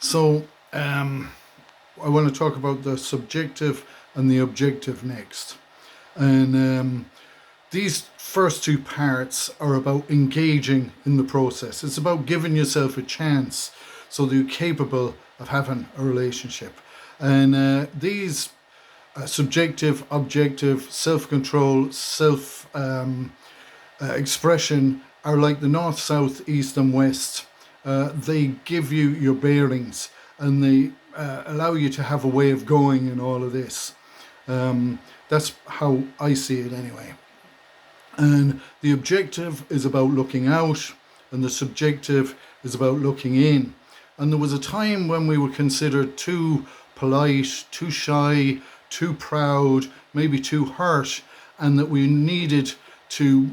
So I want to talk about the subjective and the objective next. And these first two parts are about engaging in the process. It's about giving yourself a chance so that you're capable of having a relationship. And these subjective, objective, self-control, self expression are like the north, south, east and west. They give you your bearings, and they allow you to have a way of going in all of this. That's how I see it anyway. And the objective is about looking out, and the subjective is about looking in. And there was a time when we were considered too polite, too shy, too proud, maybe too hurt, and that we needed to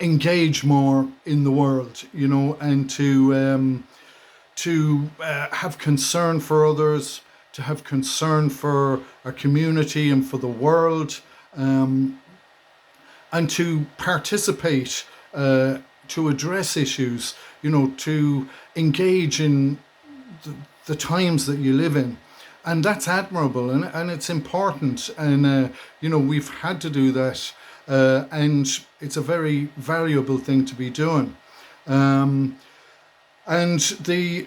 engage more in the world, and to have concern for others, to have concern for our community and for the world, and to participate, to address issues, to engage in the times that you live in. And that's admirable, and it's important, and we've had to do that, and it's a very valuable thing to be doing. And the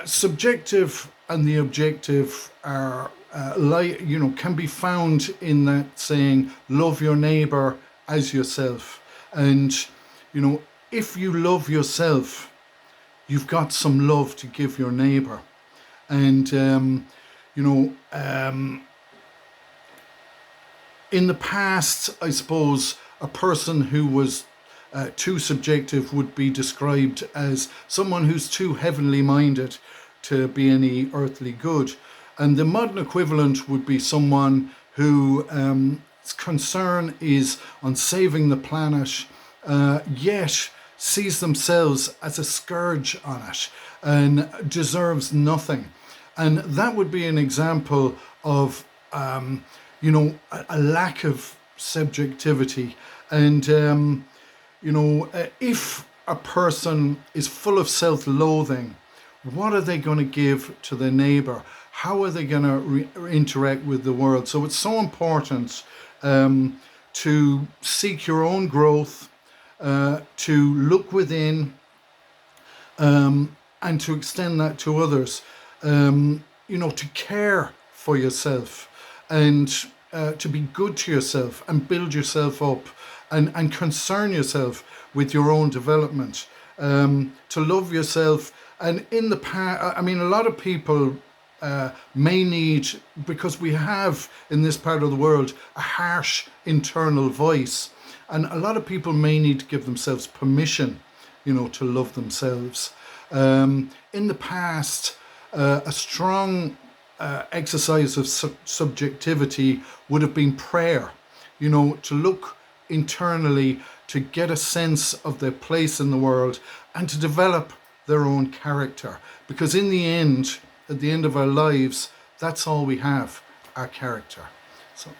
subjective and the objective are can be found in that saying, love your neighbor as yourself. And if you love yourself, you've got some love to give your neighbor. And in the past, I suppose a person who was too subjective would be described as someone who's too heavenly minded to be any earthly good. And the modern equivalent would be someone whose concern is on saving the planet, yet sees themselves as a scourge on it and deserves nothing. And that would be an example of, a lack of subjectivity. And, if a person is full of self-loathing, what are they going to give to their neighbor? How are they going to interact with the world? So it's so important to seek your own growth, to look within, and to extend that to others. To care for yourself, and to be good to yourself and build yourself up, and concern yourself with your own development, to love yourself. And in the past, a lot of people may need, because we have in this part of the world a harsh internal voice, and a lot of people may need to give themselves permission, to love themselves. In the past, a strong exercise of subjectivity would have been prayer, to look internally, to get a sense of their place in the world, and to develop their own character. Because in the end, at the end of our lives, that's all we have, our character. So